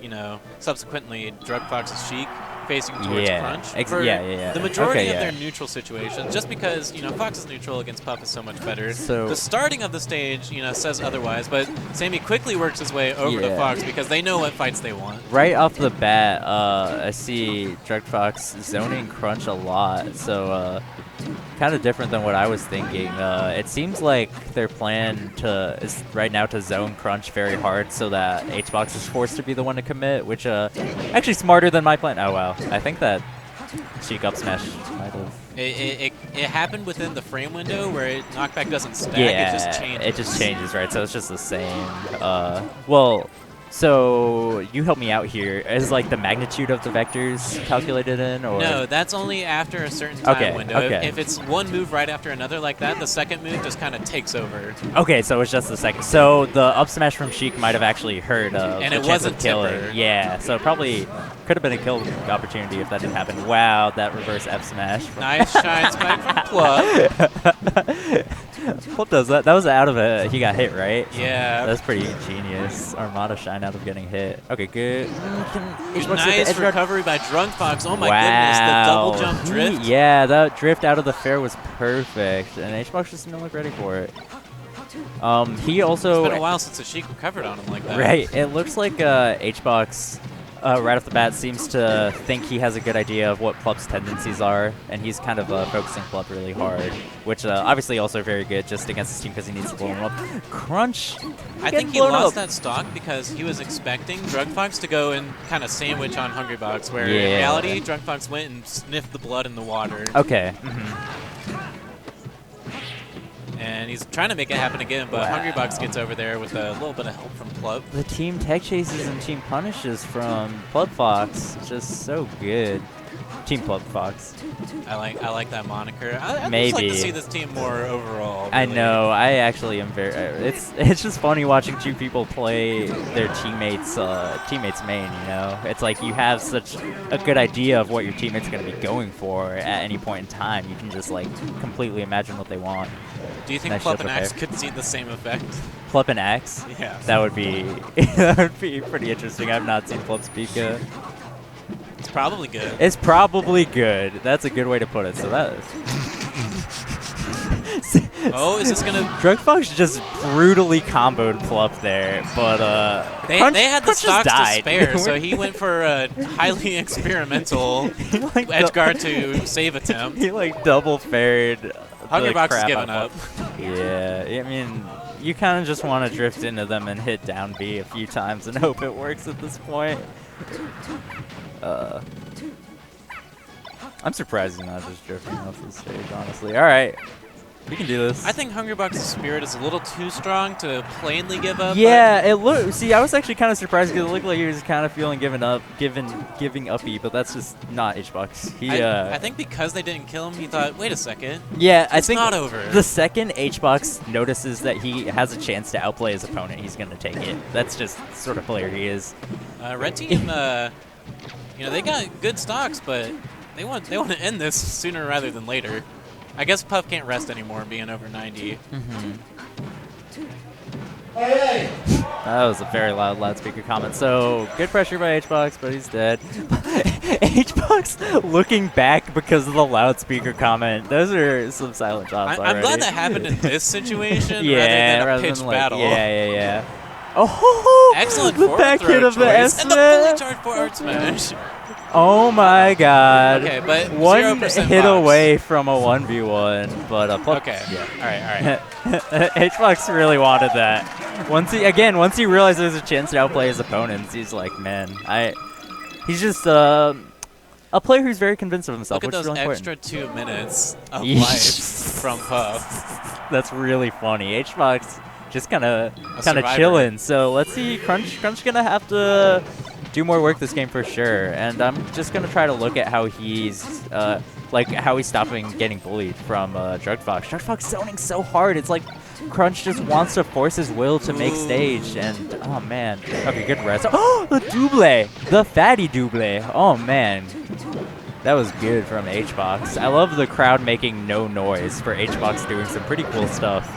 you know, subsequently Druggedfox's Sheik facing towards Crunch. For the majority Okay, of their neutral situations, just because, you know, Fox's neutral against Pup is so much better. So the starting of the stage, you know, says otherwise, but Sammy quickly works his way over to Fox because they know what fights they want. Right off the bat, I see Druggedfox zoning Crunch a lot, so kind of different than what I was thinking. It seems like their plan is right now to zone Crunch very hard so that HBox is forced to be the one to commit, which actually smarter than my plan. Oh wow, I think that Sheik up smash might have. It happened within the frame window where knockback doesn't stack, Yeah, it just changes. It just changes, right? So it's just the same. Well, so you help me out here. Is like the magnitude of the vectors calculated in, or no? That's only after a certain time window. Okay. If it's one move right after another like that, the second move just kind of takes over. Okay, so it's just the second. So the up smash from Sheik might have actually hurt. And the it chance wasn't of killing. tipper. Yeah, so probably could have been a kill opportunity if that didn't happen. Wow, that reverse F smash. Nice shine spike from Plup. Plup does that. That was out of it. He got hit, right? Yeah. That's pretty genius. Armada shine out of getting hit. Okay, good. Nice recovery by Druggedfox. Oh my goodness, the double jump drift. Yeah, that drift out of the fair was perfect, and HBox just didn't look ready for it. He also. It's been a while since the Sheik recovered on him like that. Right. It looks like HBox. Right off the bat, seems to think he has a good idea of what Plup's tendencies are, and he's kind of focusing Plup really hard, which obviously also very good just against his team because he needs to blow him up. Crunch! I think he lost that stock because he was expecting Druggedfox to go and kind of sandwich on Hungrybox, where in reality, Druggedfox went and sniffed the blood in the water. Okay. And he's trying to make it happen again, but Hungrybox gets over there with a little bit of help from Plup. The team tech chases and team punishes from Plup Fox, just so good. Team Plup Fox. I like that moniker. I'd Maybe. just like to see this team more overall. Really. I know. I actually am very. It's just funny watching two people play their teammates main. You know, it's like you have such a good idea of what your teammate's going to be going for at any point in time. You can just like completely imagine what they want. Do you think Plup and Axe could see the same effect? Plup and Axe? Yeah. That would be that would be pretty interesting. I've not seen Plup speak. It's probably good. It's probably good. That's a good way to put it. So that. Oh, is this gonna? Druggedfox just brutally comboed Plup there, but they had the stocks to spare, so he went for a highly experimental edge guard to save attempt. He like double fared. Hungrybox is giving up. Yeah, I mean, you kind of just want to drift into them and hit down B a few times and hope it works at this point. I'm surprised he's not just drifting off the stage, honestly. All right, we can do this. I think Hungrybox's spirit is a little too strong to plainly give up. Yeah, it looked. See, I was actually kind of surprised because it looked like he was kind of feeling giving uppy, but that's just not HBox. I think because they didn't kill him, he thought, wait a second. Yeah, I it's think not over. The second HBox notices that he has a chance to outplay his opponent, he's gonna take it. That's just the sort of player he is. Red team, you know, they got good stocks, but they want to end this sooner rather than later. I guess Puff can't rest anymore being over 90. Hey! That was a very loud loudspeaker comment. So, good pressure by HBox, but he's dead. HBox looking back because of the loudspeaker comment. Those are some silent shots I'm glad that happened in this situation rather than a pitched battle. Yeah. Oh, excellent the back hit of the S and the fully charged forward smash. Oh my God! Okay, but one 0% hit box. away from a 1v1, but okay. Yeah. All right. HBox really wanted that. Once he realized there's a chance to outplay his opponents, he's like, man, he's just a player who's very convinced of himself. Look at which those is really extra important. 2 minutes of life from Puff. That's really funny. HBox just kind of chilling. So let's see. Crunch gonna have to do more work this game for sure. And I'm just gonna try to look at how he's how he's stopping getting bullied from Druggedfox. Druggedfox zoning so hard. It's like Crunch just wants to force his will to make stage. And oh man. Okay, good rest. Oh, the double, the fatty double. Oh man. That was good from HBox. I love the crowd making no noise for HBox doing some pretty cool stuff.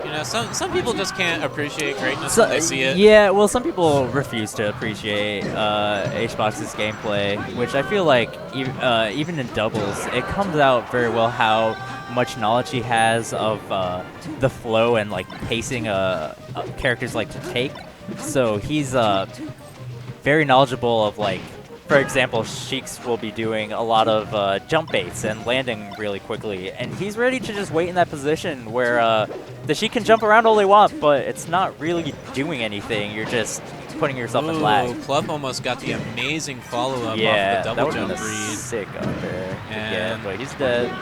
You know, some people just can't appreciate greatness when they see it. Yeah, well, some people refuse to appreciate HBox's gameplay, which I feel like even in doubles, it comes out very well how much knowledge he has of the flow and like pacing characters like to take. So he's very knowledgeable of like, for example, Sheiks will be doing a lot of jump baits and landing really quickly, and he's ready to just wait in that position where the Sheik can jump around all they want, but it's not really doing anything. You're just putting yourself in lag. Plup almost got the amazing follow-up off Yeah, the double that jump would've been read. sick up there. And But he's dead.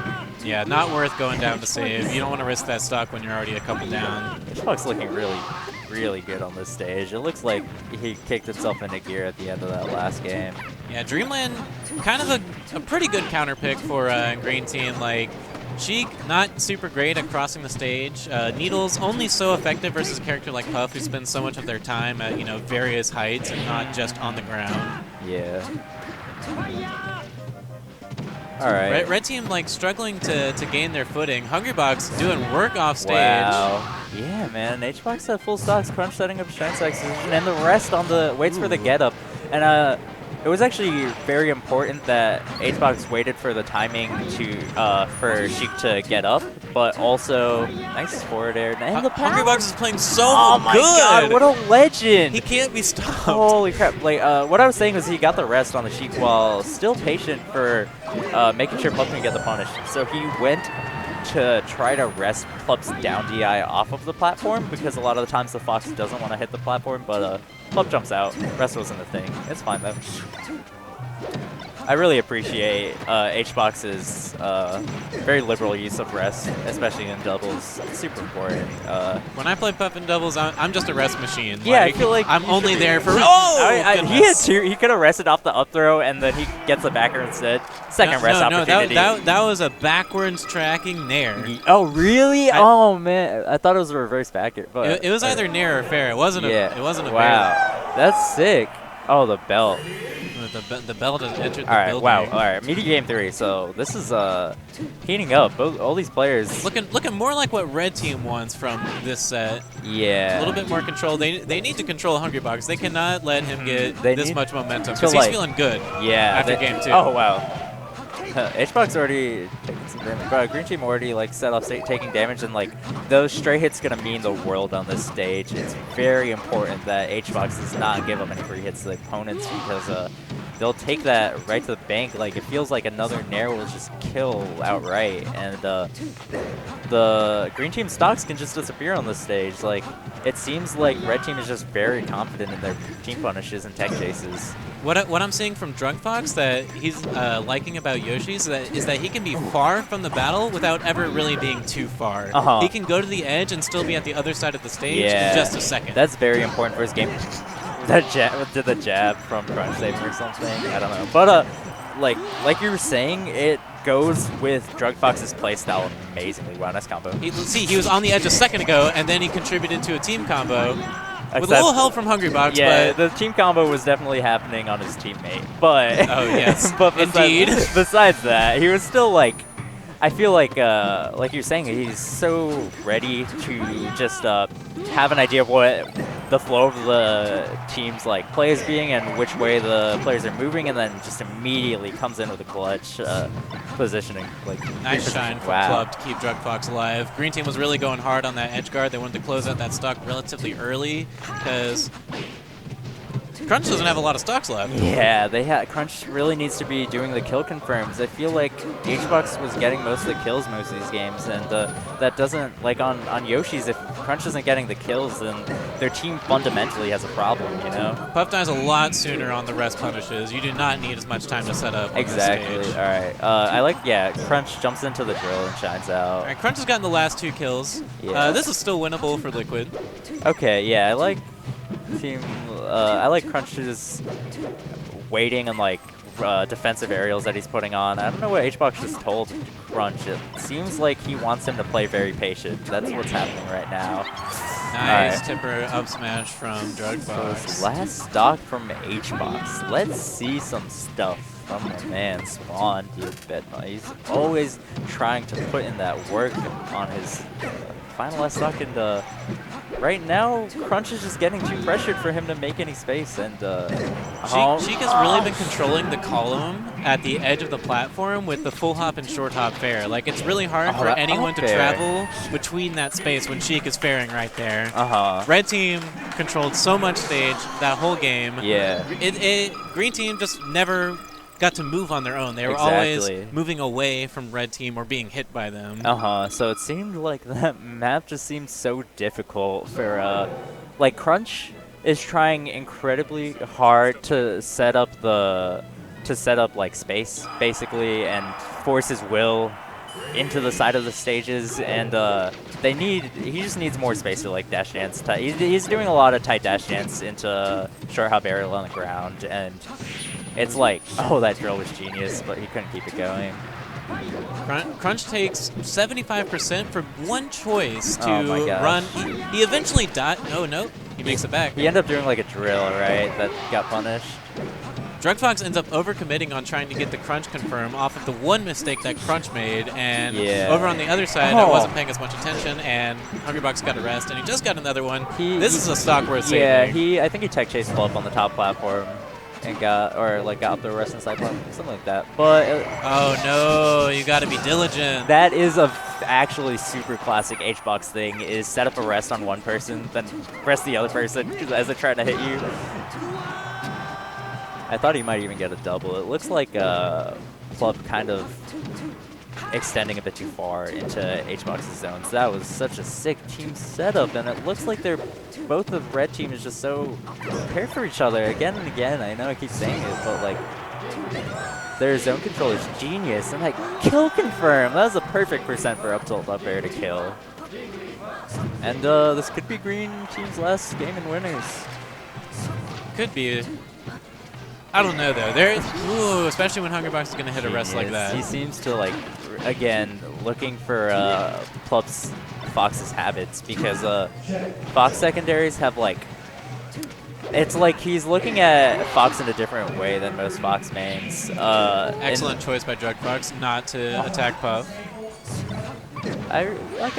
Yeah, not worth going down to save. You don't want to risk that stock when you're already a couple down. HBox looking really good on this stage. It looks like he kicked himself into gear at the end of that last game. Yeah, Dreamland, kind of a pretty good counter pick for Green Team. Like, Sheik, not super great at crossing the stage. Needles, only so effective versus a character like Puff, who spends so much of their time at, you know, various heights and not just on the ground. Yeah. All right. Red Team, like, struggling to gain their footing. Hungrybox doing work off stage. Wow. Yeah, man. HBox had full stocks, Crunch setting up strength position, and the rest on the waits for the get up. And it was actually very important that HBox waited for the timing to for Sheik to get up, but also nice forward air. And the Hungrybox is playing so oh my god, what a legend! He can't be stopped. Holy crap! Like what I was saying was he got the rest on the Sheik while still patient for making sure Plup can get the punish. So he went to try to rest Plup's down DI off of the platform, because a lot of the times the Fox doesn't want to hit the platform, but Plup jumps out. Rest wasn't a thing. It's fine though. I really appreciate HBox's very liberal use of rest, especially in doubles. It's super important. When I play Puff in doubles, I'm just a rest machine. Yeah, like, I feel like I'm only there for. He could have rested off the up throw, and then he gets the backer instead. Second rest opportunity. That was a backwards tracking nair. Oh really? Oh man, I thought it was a reverse backer. But it was either nair or fair. It wasn't yeah. It wasn't a wow, fair. that's sick. Oh, the belt. The belt has entered the all right, building. wow. All right, media game 3. So this is heating up. All these players looking more like what Red Team wants from this set. Yeah. A little bit more control. They need to control Hungrybox. They cannot let him get this much momentum, to, because he's like, feeling good. Yeah. After game 2. Oh wow. HBox already taking some damage. But Green Team already like set off taking damage, and like those stray hits gonna mean the world on this stage. It's very important that HBox does not give up any free hits to the opponents, because they'll take that right to the bank. Like, it feels like another nair will just kill outright, and the Green Team stocks can just disappear on this stage. Like, it seems like Red Team is just very confident in their team punishes and tech chases. What I'm seeing from Druggedfox that he's liking about Yoshi is that he can be far from the battle without ever really being too far. He can go to the edge and still be at the other side of the stage in just a second. That's very important for his game. That jab, did the jab from Crunch save or something? I don't know. But like you were saying, it goes with Druggedfox's playstyle amazingly. Wow, nice combo. He was on the edge a second ago, and then he contributed to a team combo. With a little help from Hungrybox, yeah, but the team combo was definitely happening on his teammate. But oh yes, but indeed. Besides that, he was still like, I feel like you're saying, he's so ready to just have an idea of what the flow of the team's like play is being and which way the players are moving, and then just immediately comes in with a clutch positioning. Like, nice shine from Plup to keep Druggedfox alive. Green Team was really going hard on that edge guard. They wanted to close out that stock relatively early, because Crunch doesn't have a lot of stocks left. Yeah, Crunch really needs to be doing the kill confirms. I feel like HBox was getting most of the kills most of these games, and that doesn't, like on Yoshi's, if Crunch isn't getting the kills, then their team fundamentally has a problem, you know? Puff dies a lot sooner on the rest punishes. You do not need as much time to set up on exactly. this stage. All right. Crunch jumps into the drill and shines out. All right, Crunch has gotten the last 2 kills. Yeah. This is still winnable for Liquid. Okay, yeah, I like Crunch's waiting and like defensive aerials that he's putting on. I don't know what HBox just told Crunch. It seems like he wants him to play very patient. That's what's happening right now. Nice tipper up smash from Druggedfox. So last stock from HBox. Let's see some stuff from the man Spawn, dude. He's always trying to put in that work on his final last stock, and right now Crunch is just getting too pressured for him to make any space, and Sheik has really been controlling the column at the edge of the platform with the full hop and short hop fair. Like, it's really hard for anyone to travel between that space when Sheik is fairing right there. Red team controlled so much stage that whole game. Yeah. Green team just never got to move on their own. They were always moving away from red team or being hit by them. So it seemed like that map just seemed so difficult for like Crunch is trying incredibly hard to set up like space basically and force his will into the side of the stages, and he just needs more space to like dash dance. He's doing a lot of tight dash dance into short hop aerial on the ground, and it's like, oh, that drill was genius, but he couldn't keep it going. Crunch takes 75% for one choice to run. He eventually died. Oh, no. He makes it back. He ended up doing like a drill, right? That got punished. Druggedfox ends up overcommitting on trying to get the Crunch confirm off of the one mistake that Crunch made, and over on the other side, I wasn't paying as much attention, and Hungrybox got a rest, and he just got another one. This is a stock worth saving. Yeah, I think he tech chased Plup on the top platform and got up the rest inside platform, something like that. But oh no, you got to be diligent. That is a actually super classic HBox thing: is set up a rest on one person, then rest the other person as they're trying to hit you. I thought he might even get a double. It looks like Plup kind of extending a bit too far into HBox's zones. That was such a sick team setup, and it looks like both the red team is just so prepared for each other again and again. I know I keep saying it, but like their zone control is genius, and like kill confirm. That was a perfect percent for up tilt up air to kill. And this could be green team's last game in winners. Could be. I don't know though. Especially when Hungrybox is going to hit a rest like that. He seems to like, again, looking for Fox's habits, because Fox secondaries have like, it's like he's looking at Fox in a different way than most Fox mains. Excellent choice by Druggedfox not to attack Puff. I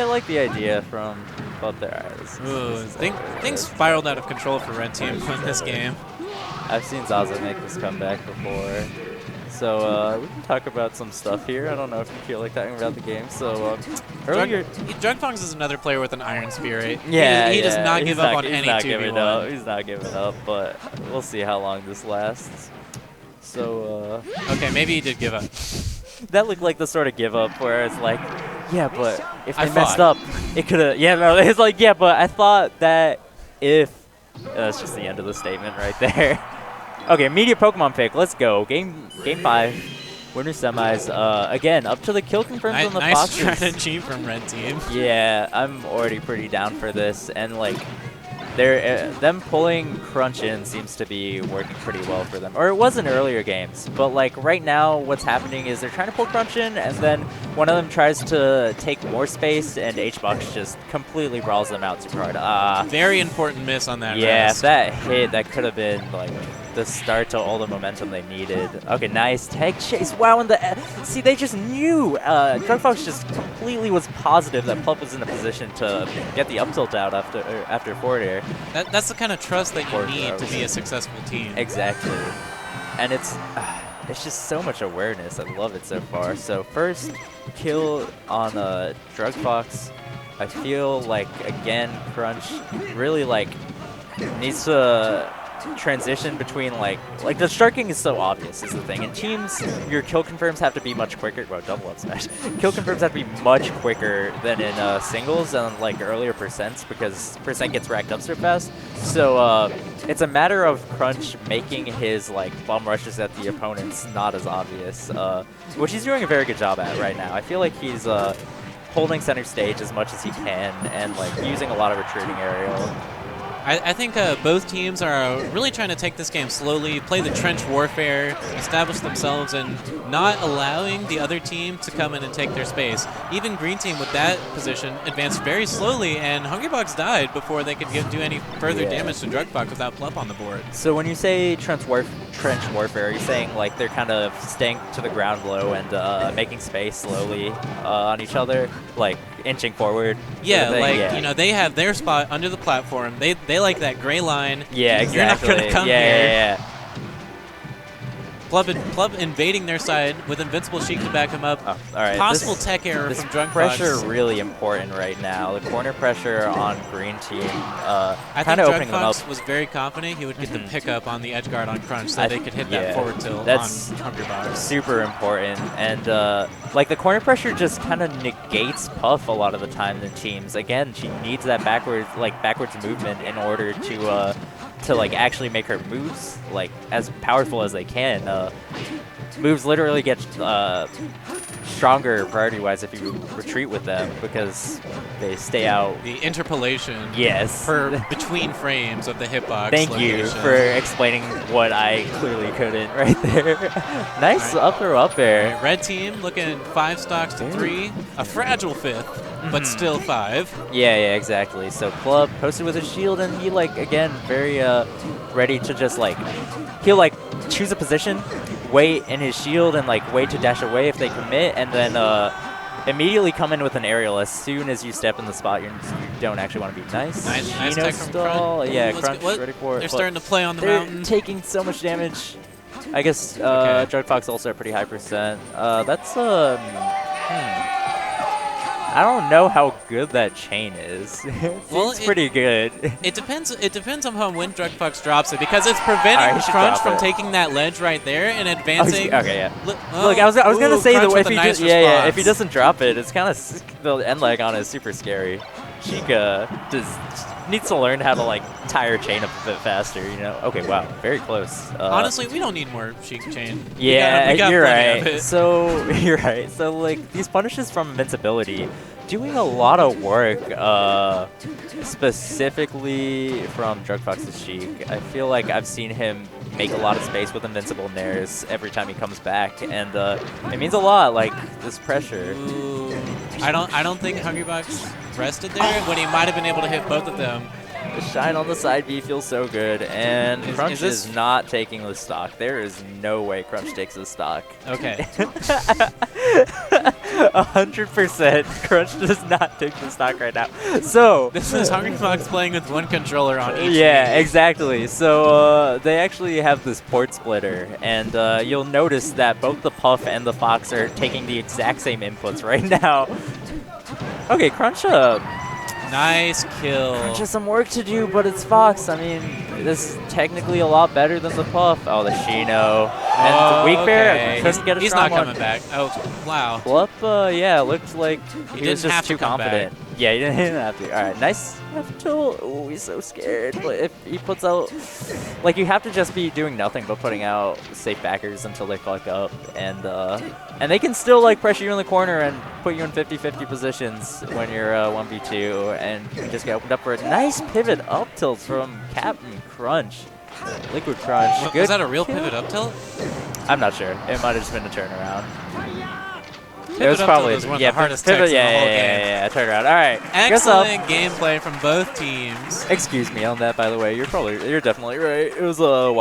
like the idea from both their eyes. Things spiraled out of control for red team in this game. I've seen Zaza make this comeback before, so we can talk about some stuff here. I don't know if you feel like talking about the game. So earlier, Druggedfox is another player with an iron spirit. Yeah, he does not give up on any 2v1. He's not giving up, but we'll see how long this lasts. So okay, maybe he did give up. That looked like the sort of give up where it's like, yeah, but if they messed up, it could have. Yeah, no, it's like, yeah, but I thought that if that's just the end of the statement right there. Okay, immediate Pokemon pick. Let's go. Game 5. Winner semis. Again, up to the kill confirms on the Foxes. Nice strategy from red team. Yeah, I'm already pretty down for this, and like, them pulling Crunch in seems to be working pretty well for them. Or it was in earlier games, but like right now, what's happening is they're trying to pull Crunch in, and then one of them tries to take more space, and HBox just completely brawls them out super hard. Very important miss on that. Yeah, rest. If that hit, that could have been like the start to all the momentum they needed. Okay, nice tag chase. Wow, and see, they just knew. Druggedfox just completely was positive that Plup was in a position to get the up tilt out after forward air. That's the kind of trust that you need to be a successful team. Exactly, and it's just so much awareness. I love it so far. So first kill on Druggedfox. I feel like again Crunch really like needs to transition between like the striking is so obvious is the thing. In teams, your kill confirms have to be much quicker. Well, double up smash. Kill confirms have to be much quicker than in singles and like earlier percents, because percent gets racked up so fast. So it's a matter of Crunch making his like bum rushes at the opponents not as obvious, which he's doing a very good job at right now. I feel like he's holding center stage as much as he can and like using a lot of retreating aerial. I think both teams are really trying to take this game slowly, play the trench warfare, establish themselves, and not allowing the other team to come in and take their space. Even green team with that position advanced very slowly, and Hungrybox died before they could do any further damage to Druggedfox without Plup on the board. So when you say trench warfare, are you saying like they're kind of staying to the ground low and making space slowly on each other? Like inching forward. Yeah, sort of thing? like, you know, they have their spot under the platform. They like that gray line. Yeah, exactly. You're not going to come here. Yeah. Plup invading their side with Invincible Sheik to back him up. Oh, all right. Possible tech error from Druggedfox. Pressure really important right now. The corner pressure on green team I think kind of opening them up. Druggedfox was very confident he would get the pickup on the edge guard on Crunch so they could hit that forward tilt on Hungrybox. Super important. And like the corner pressure just kind of negates Puff a lot of the time in teams. Again, she needs that backwards movement in order to like actually make her moves like as powerful as they can. Moves literally get stronger priority-wise if you retreat with them because they stay out. The interpolation. Yes. Between frames of the hitbox. Thank location. you for explaining what I clearly couldn't right there. Nice up throw up there. Red team looking 5 stocks to 3. A fragile 5th, but still 5. Yeah, exactly. So Plup posted with his shield, and he, like, again, very ready to just, like, he'll, like, choose a position, wait in his shield, and, like, wait to dash away if they commit, and then immediately come in with an aerial as soon as you step in the spot you don't actually want to be. Nice tech from Crunch. Yeah, Crunch ready for it. They're starting to play on the they're mountain. Taking so much damage. I guess Druggedfox also a pretty high percent. That's I don't know how good that chain is. It's pretty good. It depends on when Druggedfox drops it because it's preventing Crunch from taking that ledge right there and advancing. Okay, yeah. Look, I was gonna say that if he doesn't drop it, it's kind of the end leg on it is super scary. Sheik needs to learn how to like tie her chain up a bit faster, you know. Okay, wow, very close. Honestly, we don't need more Sheik chain. Yeah, we got you're plenty of right. it. So you're right. So like these punishes from invincibility, doing a lot of work, specifically from Druggedfox's Sheik. I feel like I've seen him make a lot of space with invincible nairs every time he comes back, and it means a lot. Like this pressure. Ooh. I don't think Hungrybox rested there when he might have been able to hit both of them. The shine on the side B feels so good, and Crunch is not taking the stock. There is no way Crunch takes the stock. Okay. 100% Crunch does not take the stock right now. So this is Hungrybox playing with one controller on each. Yeah, exactly. So they actually have this port splitter, and you'll notice that both the Puff and the Fox are taking the exact same inputs right now. Okay, Crunch. Nice kill. Crunch has some work to do, but it's Fox. I mean, this is technically a lot better than the Puff. Oh, the Shino. And the Weak Bear couldn't get a He's strong not one. coming back. Oh, wow. Plup, yeah, looked like he was didn't have just too to come confident. back. Yeah, he didn't have to. All right, nice F tilt. Oh, he's so scared. But if he puts out, like, you have to just be doing nothing but putting out safe backers until they fuck up, and they can still like pressure you in the corner and put you in 50-50 positions when you're 1v2, and you just get opened up for a nice pivot up tilt from Captain Crunch, Liquid Crunch. Was that a real pivot up tilt? I'm not sure. It might have just been a turnaround. It was probably one of the hardest techs in the whole game. Yeah, turn around. All right. Excellent gameplay from both teams. Excuse me on that, by the way. You're definitely right. It was a